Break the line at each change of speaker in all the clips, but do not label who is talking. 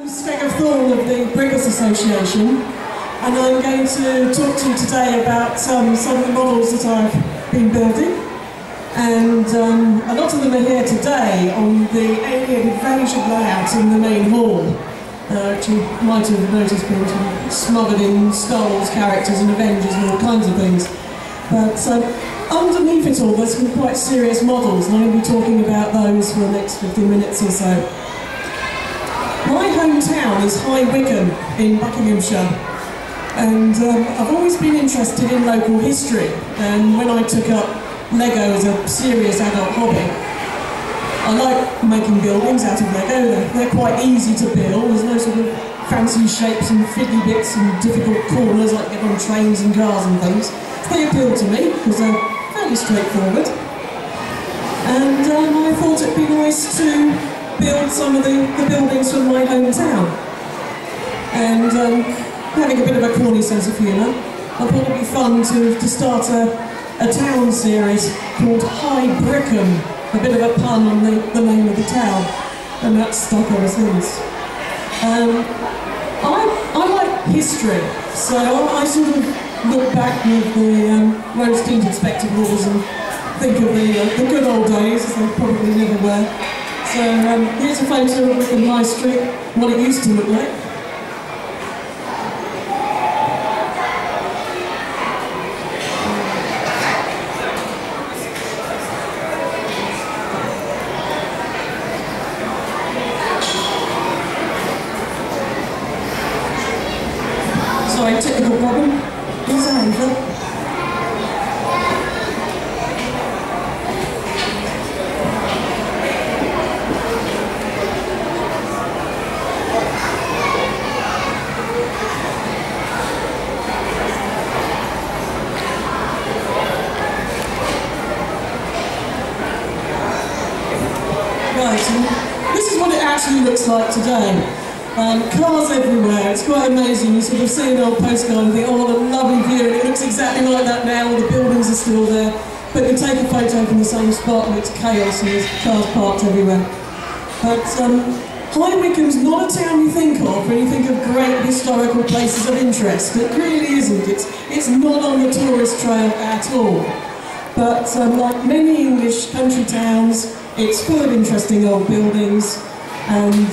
Skegga Thorn of the Brickers Association, and I'm going to talk to you today about some of the models that I've been building. And a lot of them are here today on the Alien Invasion layout in the main hall, which you might have noticed being smothered in skulls, characters and Avengers and all kinds of things. But underneath it all there's some quite serious models, and I'm going to be talking about those for the next 15 minutes or so. My hometown is High Wycombe in Buckinghamshire, and I've always been interested in local history, and when I took up Lego as a serious adult hobby, I like making buildings out of Lego. They're quite easy to build. There's no sort of fancy shapes and fiddly bits and difficult corners like you get on trains and cars and things. So they appeal to me because they're fairly straightforward. And I thought it'd be nice to build some of the buildings from my hometown. And having a bit of a corny sense of humour, I thought it'd be fun to start a town series called High Wycombe, a bit of a pun on the name of the town, and that's stuck ever since. I like history, so I sort of look back with the rose-tinted spectacles and think of the good old days, as they probably never were. So here's a photo of Wycombe High Street, what it used to look like. Sorry, technical problem. Is that over? Right, and this is what it actually looks like today. Cars everywhere, it's quite amazing. You sort of see an old postcard and think, oh, what a lovely view, and it looks exactly like that now, all the buildings are still there. But you take a photo from the same spot and it's chaos and there's cars parked everywhere. But High Wycombe's not a town you think of when you think of great historical places of interest. It really isn't. It's not on the tourist trail at all. But like many English country towns, it's full of interesting old buildings, and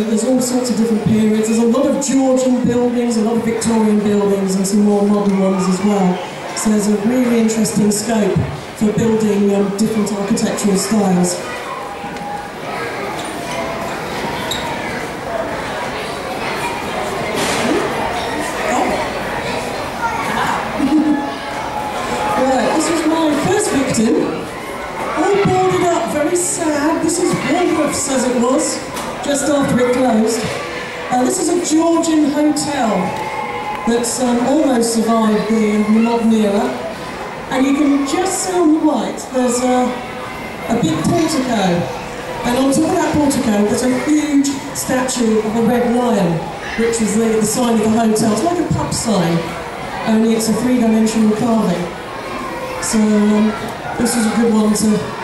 there's all sorts of different periods. There's a lot of Georgian buildings, a lot of Victorian buildings, and some more modern ones as well. So there's a really interesting scope for building different architectural styles. Right, this was my first victim. All boarded up, very sad. This is Woolworths as it was, just after it closed. This is a Georgian hotel that's almost survived the modern era. And you can just see on the right, there's a big portico. And on top of that portico, there's a huge statue of a red lion, which was the sign of the hotel. It's like a pub sign, only it's a three-dimensional carving. So this is a good one to...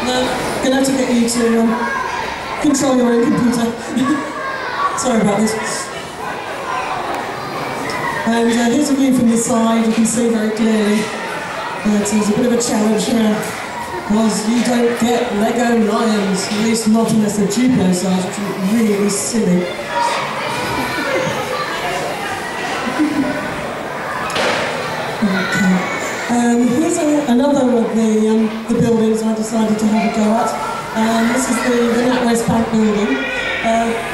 I'm going to have to get you to control your own computer. Sorry about this. And here's a view from the side. You can see very clearly that there's a bit of a challenge here, because you don't get Lego lions, at least not unless they're Duplo size, which is really silly. Okay. Here's another of the buildings I decided to have a go at. This is the NatWest Bank building.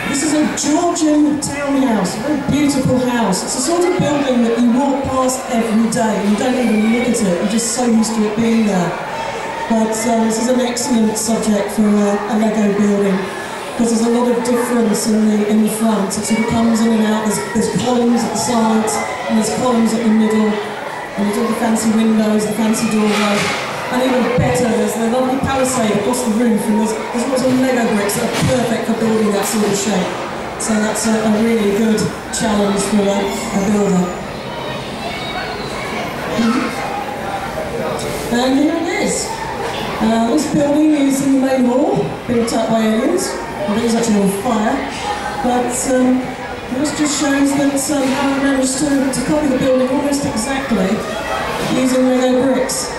This is a Georgian townhouse, a very beautiful house. It's the sort of building that you walk past every day and you don't even look at it, you're just so used to it being there. But this is an excellent subject for a Lego building, because there's a lot of difference in the front. It sort of comes in and out. There's columns at the sides and there's columns at the middle. And there's all the fancy windows, the fancy doorway, and even better, there's the lovely palisade across the roof, and there's lots of Lego bricks that are perfect for building that sort of shape. So that's a really good challenge for a builder. And here it is. This building is in the main hall, being attacked by aliens. Well, it is actually on fire, but this just shows that how I managed to copy the building almost exactly using Lego bricks.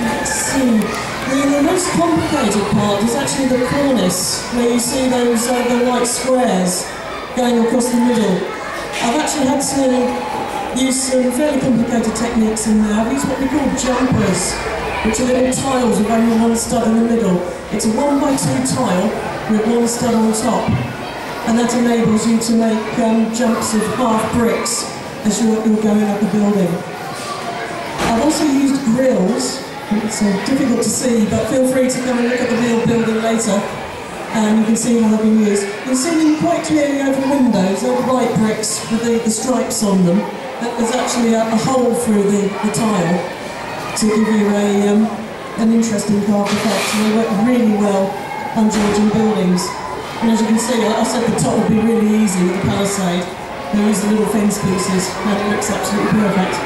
Let's see, the most complicated part is actually the cornice, where you see those the white squares going across the middle. I've actually had to use some fairly complicated techniques in there. I've used what we call jumpers, which are little tiles with only one stud in the middle. It's a 1x2 tile with one stud on top, and that enables you to make jumps of half bricks as you're going up the building. I've also used grills. It's difficult to see, but feel free to come and look at the real building later, and you can see how they've been used. You can see them quite clearly over windows. They're the white bricks with the stripes on them. There's actually a hole through the tile to give you an interesting carved effect. And they work really well on Georgian buildings. And as you can see, I said the top would be really easy with the palisade. They use the little fence pieces, and it looks absolutely perfect.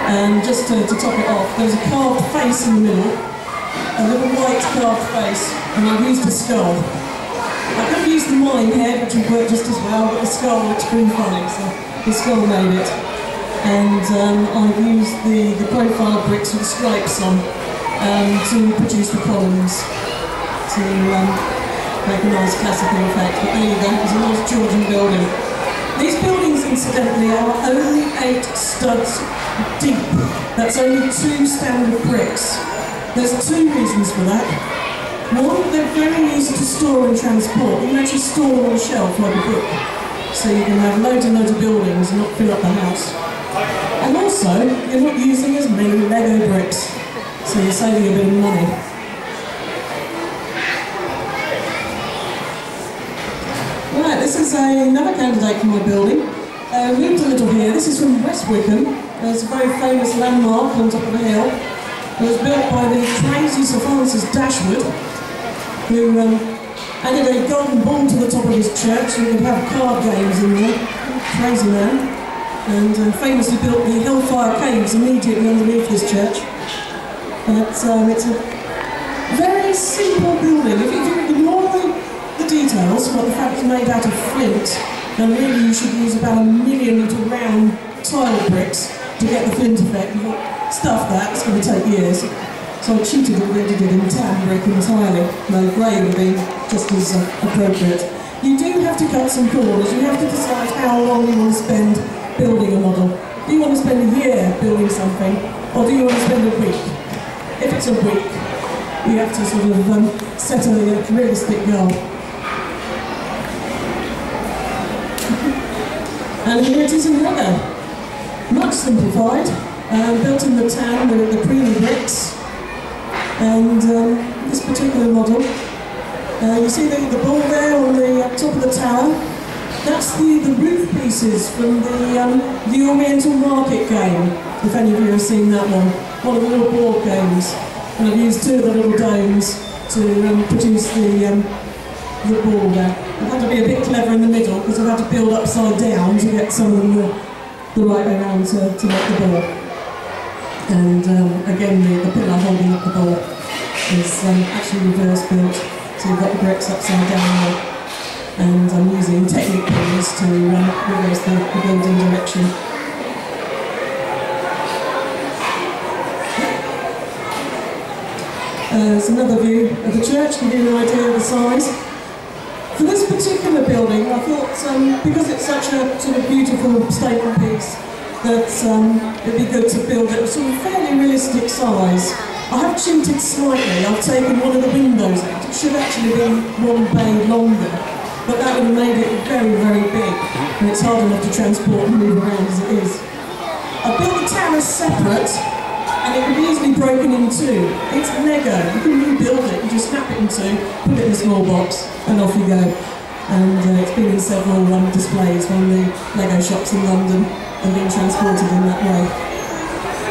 And just to top it off, there's a carved face in the middle, a little white carved face, and I've used a skull. I could have used the mine head, which would work just as well, but the skull looks pretty funny, so the skull made it. And I've used the profile bricks with the stripes on to produce the columns, to make a nice classical effect. But there you go, it's a nice Georgian building. These buildings, incidentally, are only 8 studs deep. That's only 2 standard bricks. There's 2 reasons for that. One, they're very easy to store and transport. You can actually store them on a shelf like a book. So you can have loads and loads of buildings and not fill up the house. And also, you're not using as many Lego bricks, so you're saving a bit of money. Right, this is another candidate for my building. Moved a little here. This is from West Wickham. It's a very famous landmark on top of a hill. It was built by the crazy Sir Francis Dashwood, who added a golden ball to the top of his church so he could have card games in there. Crazy man. And famously built the Hellfire Caves immediately underneath this church. But it's a very simple building. If you ignore the details, like the fact it's made out of flint, then really you should use about 1 million little round tile bricks to get the flint effect. Stuff that, it's going to take years. So I cheated and did it in tan brick entirely. No, grey would be just as appropriate. You do have to cut some corners. You have to decide how long you want to spend building a model. Do you want to spend a year building something, or do you want to spend a week? If it's a week, you have to sort of set a realistic goal. And here it is in Lego. Much simplified, built in the tan with the creamy bricks. And this particular model, you see the ball there on the top of the tower. That's the roof pieces from the Oriental Market game, if any of you have seen that one of the little board games. And I've used 2 of the little domes to produce the ball there. I've had to be a bit clever in the middle because I've had to build upside down to get some of them the right way around to make the ball. And again, the pillar holding up the ball is actually reverse built, so you've got the bricks upside down there. And I'm using Technic pins to reverse the building direction. There's another view of the church to give you an idea of the size. For this particular building, I thought, because it's such a sort of beautiful statement piece, that it'd be good to build it a sort of fairly realistic size. I have cheated slightly. I've taken one of the windows out. It should actually be 1 bay longer, but that would have made it very, very big, and it's hard enough to transport and move around as it is. I built the tower separate, and it can be easily broken in 2. It's Lego. You can rebuild it. You just snap it in 2, put it in a small box, and off you go. And it's been in several displays when the Lego shops in London have been transported in that way.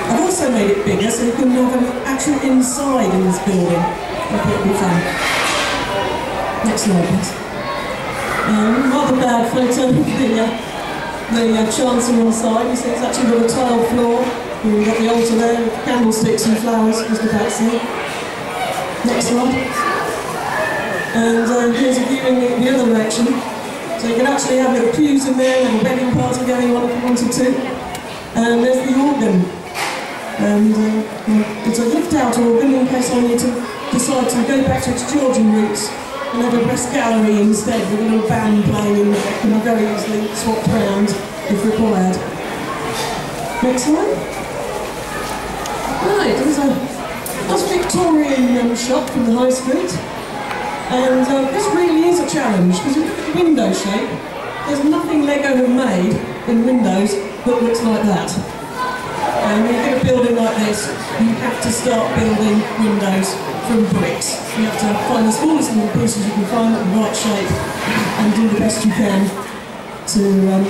I've also made it bigger so you can have an actual inside in this building. I thought it would be fun. Next slide, please. Rather bad photo of the chancel on the side. You see it's actually got a tiled floor. We've got the altar there, candlesticks and flowers, just about to see. Next slide. And here's a view in the other direction. So you can actually have little pews in there, have a wedding party going on if you wanted to. And there's the organ. And it's a lift-out organ in case I need to decide to go back to its Georgian roots and have a rest gallery instead with a little band playing in there. It can be very easily swapped around if required. Next slide. Right, there's a nice Victorian shop from the high street. And this really is a challenge, because if you look at the window shape, there's nothing Lego have made in windows that looks like that. And when you get a building like this, you have to start building windows from bricks. You have to find the smallest little pieces you can find at the right shape and do the best you can to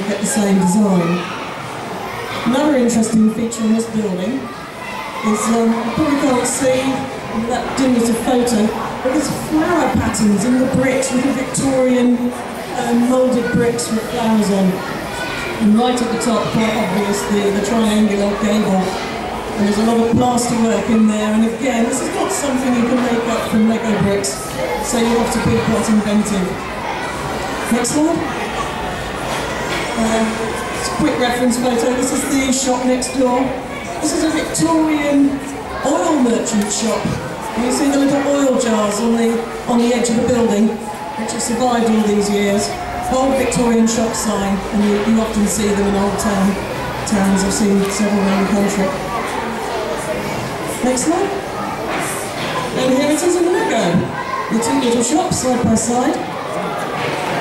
get the same design. Another interesting feature in this building is, you probably can't see that dim as a photo, but there's flower patterns in the bricks with the Victorian moulded bricks with flowers on. And right at the top, quite obvious, the triangular gable. And there's a lot of plaster work in there, and again, this is not something you can make up from Lego bricks, so you have to be quite inventive. Next slide. It's a quick reference photo. This is the shop next door. This is a Victorian oil merchant shop. And you see the little oil jars on the edge of the building, which have survived all these years. Old Victorian shop sign, and you often see them in old towns. I've seen several around the country. Next slide. And here it is in Lego. The two little shops side by side.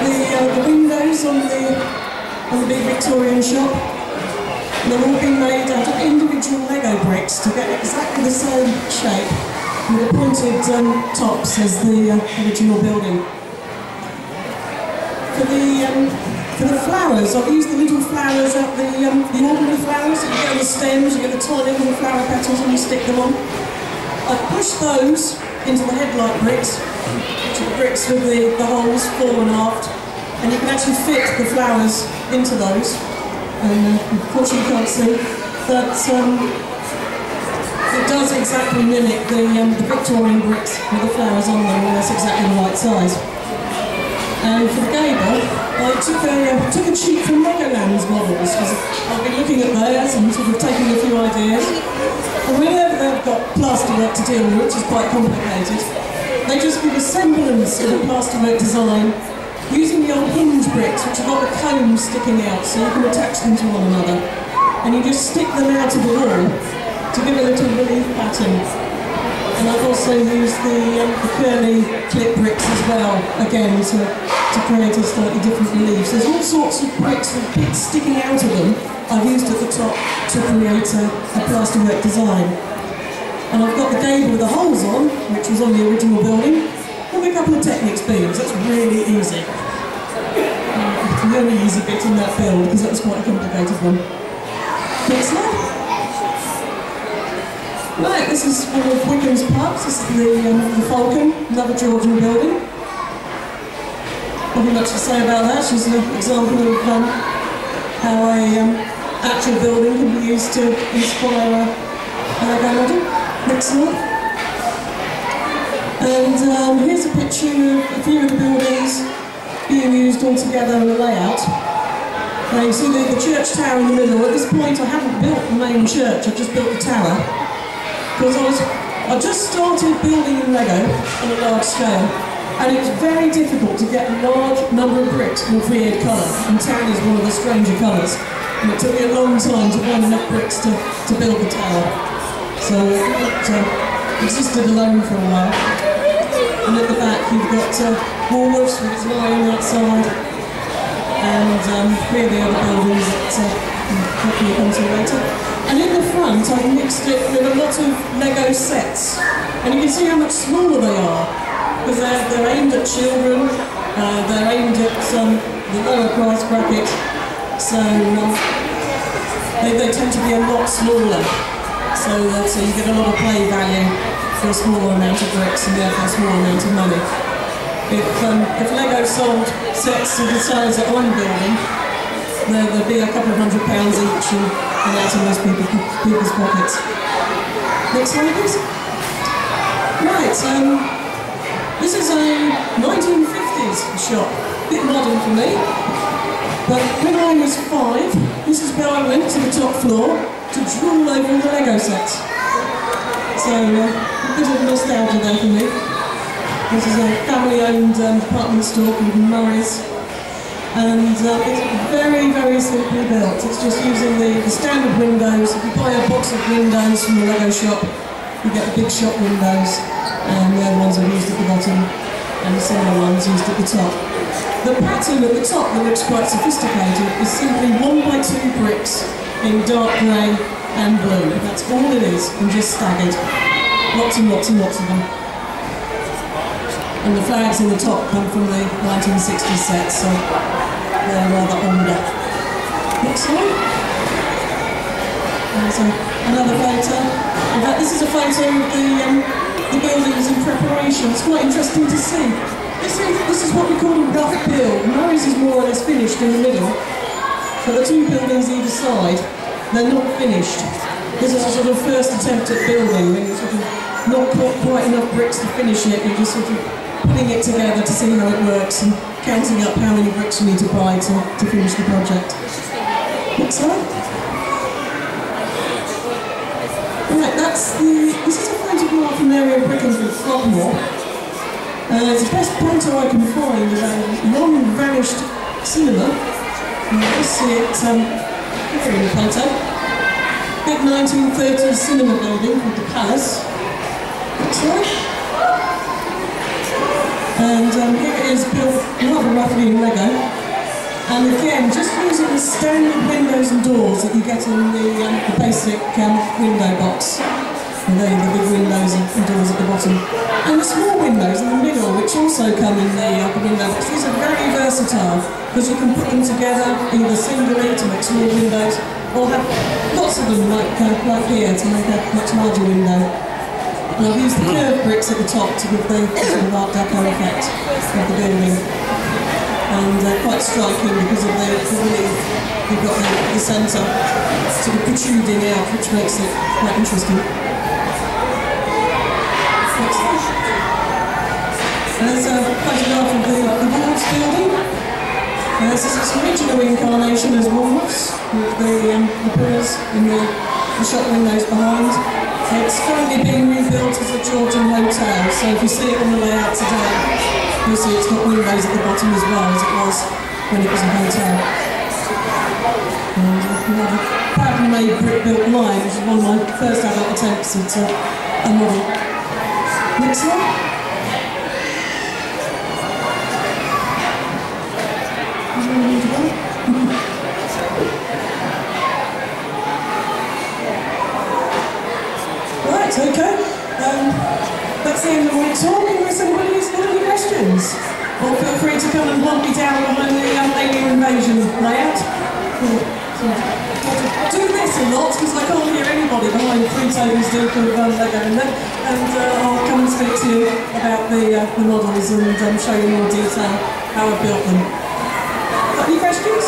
The windows on the big Victorian shop. And they've all been made out of individual Lego bricks to get exactly the same shape, with the pointed tops as the original building. For the flowers, I've used the little flowers out the ordinary flowers. You get on the stems, you get the tiny little flower petals and you stick them on. I've pushed those into the headlight bricks, which are the bricks with the holes fore and aft, and you can actually fit the flowers into those. And unfortunately you can't see, but it does exactly mimic the Victorian bricks with the flowers on them, and that's exactly the right size. And for the gable, I took a cheat from Legoland's models, because I've been looking at theirs and sort of taking a few ideas. And whenever they've got plasterwork to deal with, which is quite complicated, they just give a semblance of a plasterwork design using the old hinge bricks, which have got the cones sticking out, so you can attach them to one another. And you just stick them out of the wall to give a little relief pattern. And I've also used the curly clip bricks as well, again, to create a slightly different relief. So there's all sorts of bricks with bits sticking out of them I've used at the top to create a plasterwork design. And I've got the gable with the holes on, which was on the original building, with a couple of Technics beams. That's really easy. It's a very easy bit in that build, because that was quite a complicated one. Next slide. Right, this is one of Wigan's pubs. This is the Falcon, another Georgian building. Nothing much to say about that. She's an example of how a actual building can be used to inspire a Lego model. Next slide. And here's a picture of a few of the buildings being used all together in a layout. Now you see the church tower in the middle. At this point I haven't built the main church, I've just built the tower. Because I just started building in Lego on a large scale, and it was very difficult to get a large number of bricks in a weird colour, and tan is one of the stranger colours, and it took me a long time to find enough bricks to build the tower. So it existed alone for a while. And at the back you've got Woolworths with its lion outside, and three of the other buildings that hopefully come to later. And in the front, I've mixed it with a lot of Lego sets. And you can see how much smaller they are. Because they're aimed at children, they're aimed at the lower price bracket. So they tend to be a lot smaller. So you get a lot of play value for a smaller amount of bricks and therefore a smaller amount of money. If Lego sold sets of the size that I'm building, there'd be a couple of £100 each. And and out of most people's pockets. Next one, please. Right, this is a 1950s shop, a bit modern for me, but when I was 5, this is where I went to the top floor to drool over all the Lego sets. So, a bit of nostalgia there for me. This is a family-owned department store called Murray's, and it's very, very simply built. It's just using the standard windows. If you buy a box of windows from the Lego shop, you get the big shop windows, and the other ones are used at the bottom, and the similar ones used at the top. The pattern at the top that looks quite sophisticated is simply 1x2 bricks in dark grey and blue. That's all it is, and just staggered. Lots and lots and lots of them. And the flags in the top come from the 1960s sets, so they're rather older. Next one. So another photo. In fact, this is a photo of the buildings in preparation. It's quite interesting to see. This is what we call a rough build. Murray's is more or less finished in the middle, but the two buildings either side, they're not finished. This is a sort of first attempt at building, when you're sort of not quite enough bricks to finish it, you're just sort of putting it together to see how it works and counting up how many bricks you need to buy to finish the project. Next slide. Right, this is a photograph from an area of Britain called Frogmore. It's the best photo I can find of a long-vanished cinema. You can see it here in the photo. Big 1930s cinema building called the Palace. Next slide. And here it is built rather roughly in Lego. And again, just using the standard windows and doors that you get in the basic window box. And then the big windows and doors at the bottom. And the small windows in the middle, which also come in the window box. These are very versatile, because you can put them together either singly to make small windows, or have lots of them like here to make a much larger window. And I've used the curved bricks at the top to give the sort of Art Deco effect of the building. And quite striking because of the relief. You've got the centre sort of protruding out, which makes it quite interesting. There's a photograph of the Wolves building. This is its original incarnation as Wolves, with the pillars and the shop windows behind. It's currently being rebuilt as a Georgian hotel, so if you see it on the layout today, you'll see it's got windows at the bottom as well as it was when it was a hotel. And we have a badly made brick-built line, which is one of my first adult attempts at a model. Next one. Right, okay. That's the end of my talk. Unless anybody's got any questions, or feel free to come and hunt me down behind the alien invasion layout. I do this a lot because I can't hear anybody behind 3 tables deep of Lego in there, and I'll come and speak to you about the models and show you in more detail how I built them. Got any questions?